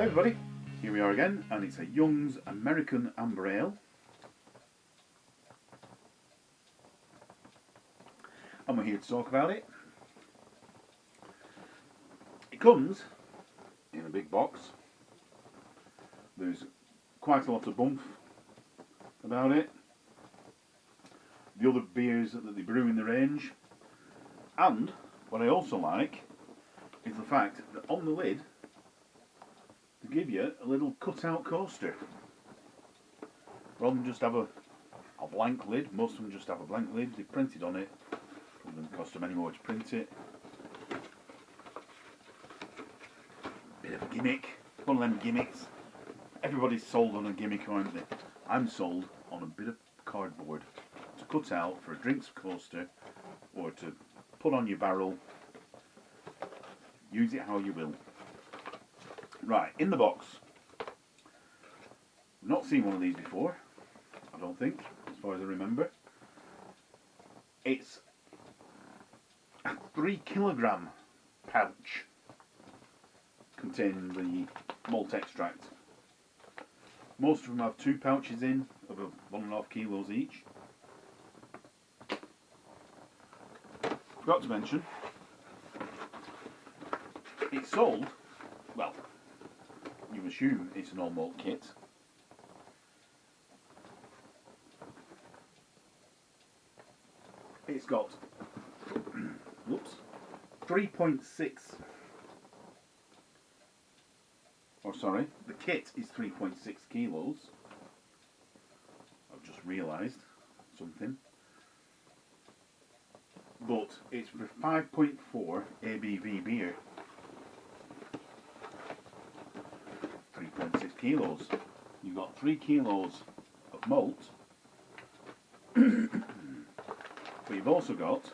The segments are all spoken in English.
Hi everybody, here we are again, and it's a Young's American Amber Ale. And we're here to talk about it. It comes in a big box. There's quite a lot of bump about it. The other beers that they brew in the range. And what I also like is the fact that on the lid they give you a little cut-out coaster. Rather than just have a blank lid, most of them just have a blank lid. They printed on it. It doesn't cost them any more to print it. Bit of a gimmick. One of them gimmicks. Everybody's sold on a gimmick, aren't they? I'm sold on a bit of cardboard to cut out for a drinks coaster or to put on your barrel. Use it how you will. Right, in the box. I've not seen one of these before, I don't think, as far as I remember. It's a 3 kilogram pouch containing the malt extract. Most of them have 2 pouches in of 1.5 kilos each. Forgot to mention, it's sold, well, you assume it's an all malt kit. It's got, whoops, 3.6, or sorry, the kit is 3.6 kilos. I've just realised something. But it's for 5.4 ABV beer. 3.6 kilos. You've got 3 kilos of malt. But you've also got,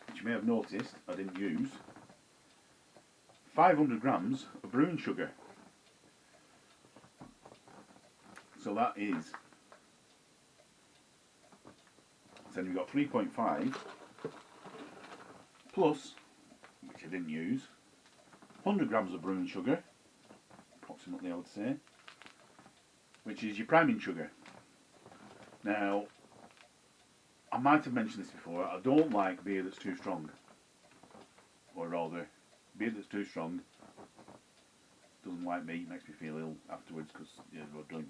which you may have noticed I didn't use, 500 grams of brewing sugar. So that is, then you've got 3.5 plus, which I didn't use, 100 grams of brewing sugar, approximately I would say, which is your priming sugar. Now, I might have mentioned this before, I don't like beer that's too strong. Or rather, beer that's too strong doesn't like me, makes me feel ill afterwards because we're doing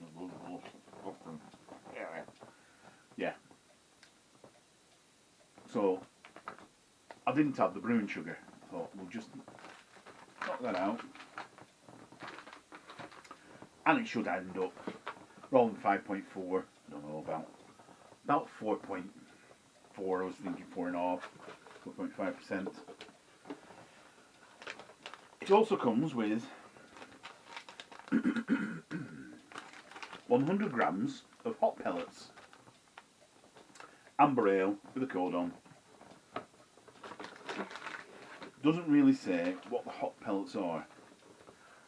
yeah. So, I didn't have the brewing sugar. I thought we'll just knock that out. And it should end up, rather than 5.4, I don't know, about 4.4, I was thinking 4.5, 4.5%. It also comes with 100 grams of hop pellets. Amber ale with a code on. Doesn't really say what the hop pellets are.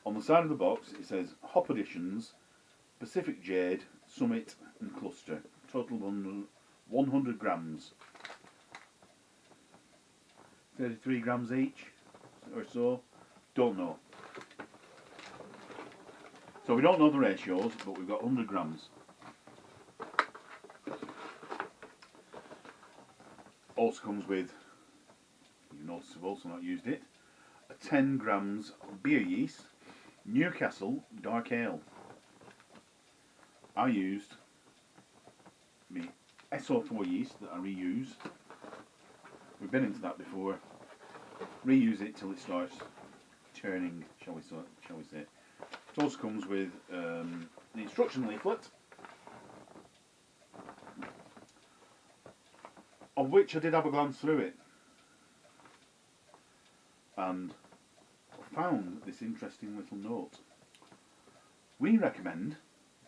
On the side of the box it says hop additions, Pacific Jade, Summit and Cluster. Total 100 grams. 33 grams each or so. Don't know. So we don't know the ratios, but we've got 100 grams. Also comes with, you notice I've also not used it, a 10 grams of beer yeast, Newcastle Dark Ale. I used my SO4 yeast that I reuse. We've been into that before. Reuse it till it starts turning, shall we say. It also comes with an instruction leaflet, of which I did have a glance through it, and I found this interesting little note. We recommend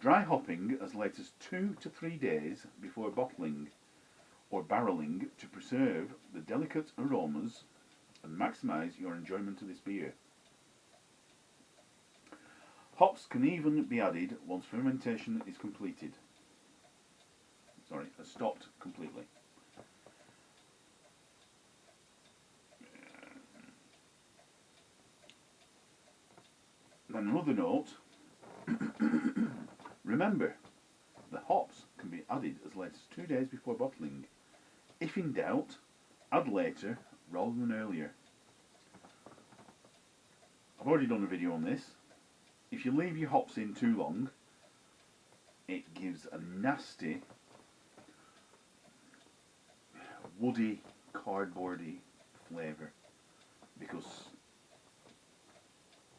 dry hopping as late as 2 to 3 days before bottling or barrelling to preserve the delicate aromas and maximise your enjoyment of this beer. Hops can even be added once fermentation is completed. Sorry, has stopped completely. And another note, remember, the hops can be added as late as 2 days before bottling. If in doubt, add later rather than earlier. I've already done a video on this. If you leave your hops in too long, it gives a nasty, woody, cardboardy flavour, because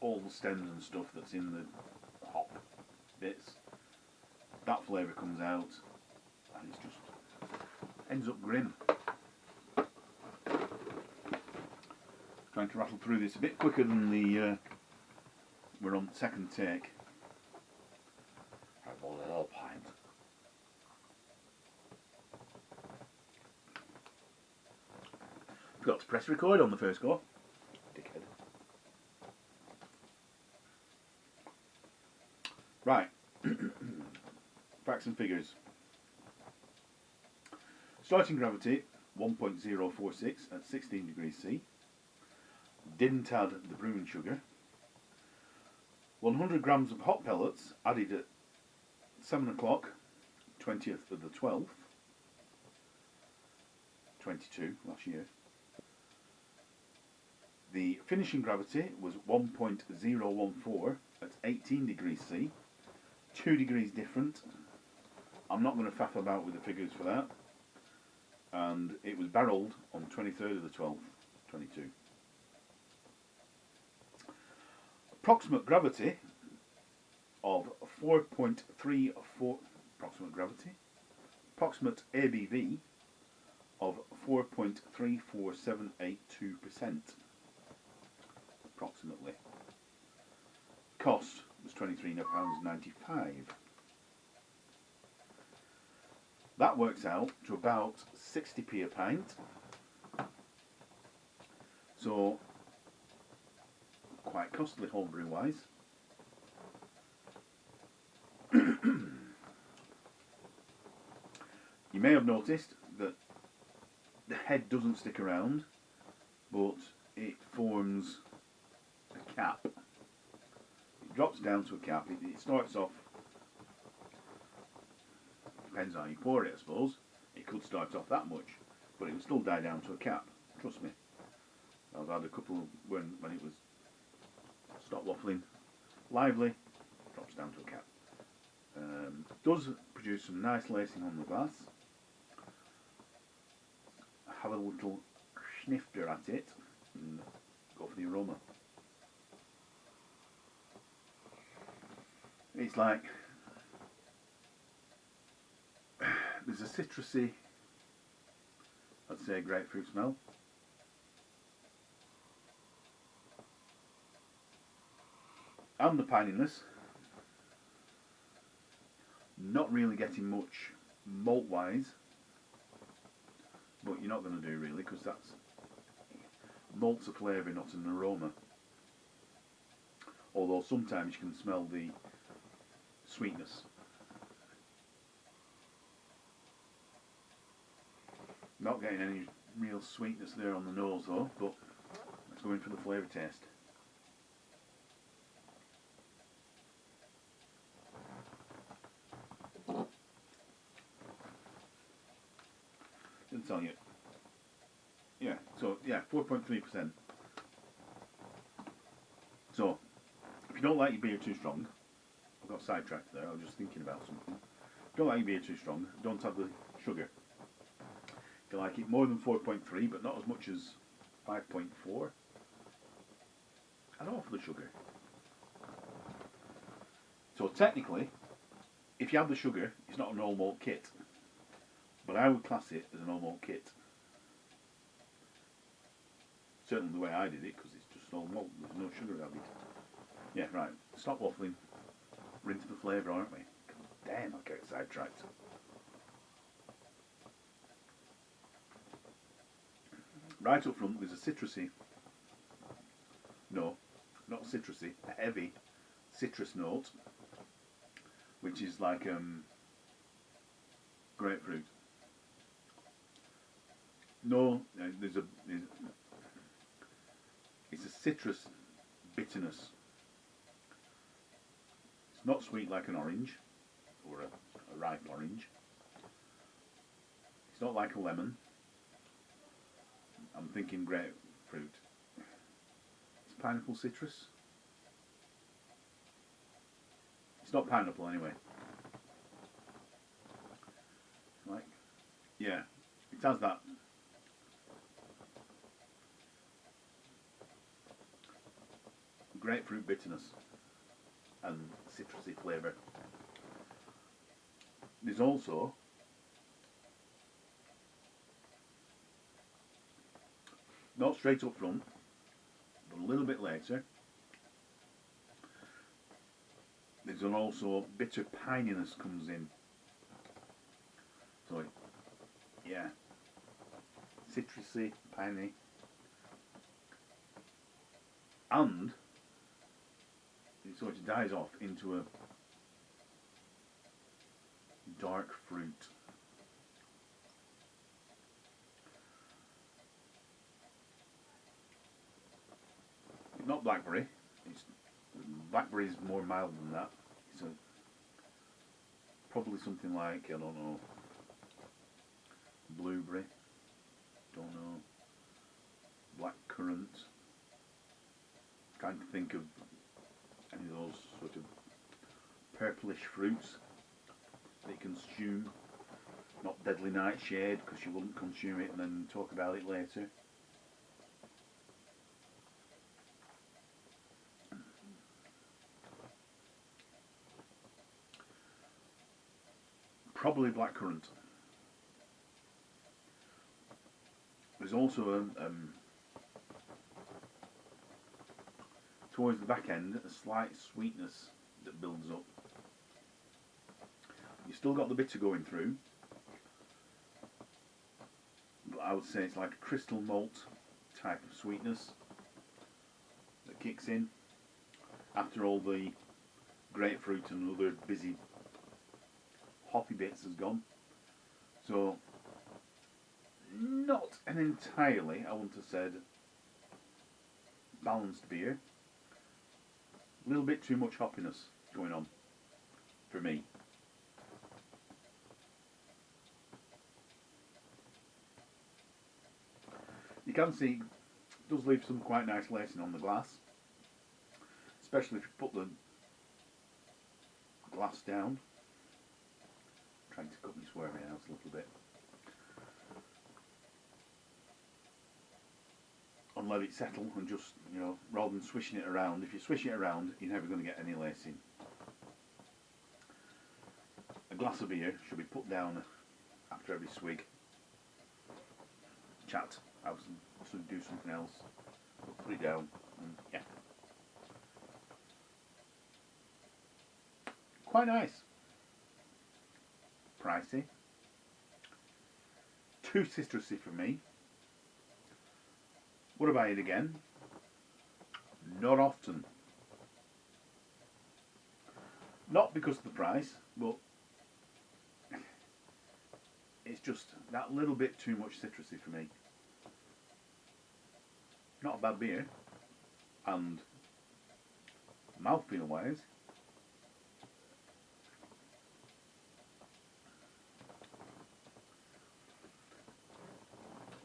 all the stems and stuff that's in the hop bits, that flavour comes out and it's just ends up grim. Trying to rattle through this a bit quicker than the we're on the second take. Have a little pint. Forgot to press record on the first go. Dickhead. Right. Facts and figures. Starting gravity 1.046 at 16 degrees C. Didn't add the brewing sugar. 100 grams of hot pellets added at 7 o'clock, 20th of the 12th, 22 last year. The finishing gravity was 1.014 at 18 degrees C, 2 degrees different. I'm not going to faff about with the figures for that. And it was barrelled on 23rd of the 12th, 22. Approximate gravity of 4.34, approximate ABV of 4.34782%, approximately. Cost was £23.95. That works out to about 60p a pint. So quite costly homebrew wise. You may have noticed that the head doesn't stick around, but it forms a cap. It drops down to a cap. It starts off, depends how you pour it I suppose. It could start off that much, but it will still die down to a cap, trust me. I've had a couple when it was stop waffling, lively, drops down to a cap. Does produce some nice lacing on the glass. Have a little snifter at it and go for the aroma. It's like there's a citrusy, I'd say, grapefruit smell. And the pininess. Not really getting much malt wise, but you're not going to do really, because that's malt's a flavour, not an aroma. Although sometimes you can smell the sweetness. Not getting any real sweetness there on the nose though, but let's go in for the flavour taste. Didn't tell you. Yeah, so yeah, 4.3%. So, if you don't like your beer too strong, I got sidetracked there, I was just thinking about something. If you don't like your beer too strong, don't add the sugar. If you like it more than 4.3, but not as much as 5.4, add off the sugar. So technically, if you add the sugar, it's not an all malt kit. But I would class it as an all malt kit. Certainly the way I did it, because it's just all malt, there's no sugar added. Yeah, right, stop waffling. We're into the flavour, aren't we? God damn, I get sidetracked. Right up front, there's a citrusy, no, not citrusy, a heavy citrus note, which is like grapefruit. No, it's a citrus bitterness. not sweet like an orange, or a ripe orange. It's not like a lemon. I'm thinking grapefruit. It's pineapple citrus. It's not pineapple anyway. Like, yeah, it has that grapefruit bitterness and citrusy flavour. There's also not straight up front, but a little bit later, there's also bitter pininess comes in. So yeah, citrusy, piney, and it sort of dies off into a dark fruit. Not blackberry. Blackberry is more mild than that. It's probably something like, I don't know, blueberry. Don't know. Blackcurrant. Trying to think of any of those sort of purplish fruits that you consume. Not deadly nightshade, because you wouldn't consume it and then talk about it later. Probably blackcurrant. There's also towards the back end a slight sweetness that builds up. You've still got the bitter going through, but I would say it's like a crystal malt type of sweetness that kicks in after all the grapefruit and other busy hoppy bits has gone. So not an entirely, I wouldn't have said, balanced beer. A little bit too much hoppiness going on for me. You can see it does leave some quite nice lacing on the glass, especially if you put the glass down. Trying to cut my swearing out a little bit. And let it settle, and just, you know, rather than swishing it around, if you swish it around, you're never going to get any lacing. A glass of beer should be put down after every swig. Chat, I was to do something else, put it down, and yeah. Quite nice. Pricey. Too citrusy for me. Would I buy it again? Not often. Not because of the price, but it's just that little bit too much citrusy for me. Not a bad beer, and mouthfeel wise,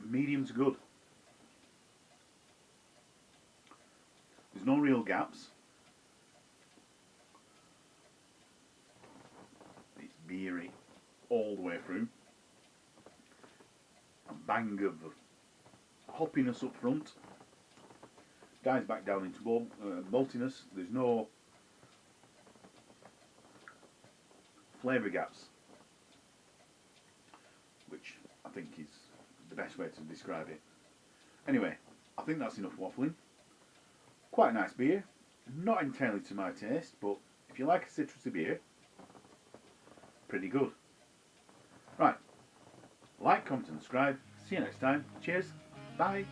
medium to good. There's no real gaps. It's beery all the way through. A bang of hoppiness up front. Dies back down into maltiness. There's no flavour gaps, which I think is the best way to describe it. Anyway, I think that's enough waffling. Quite a nice beer. Not entirely to my taste, but if you like a citrusy beer, pretty good. Right. Like, comment and subscribe. See you next time. Cheers. Bye.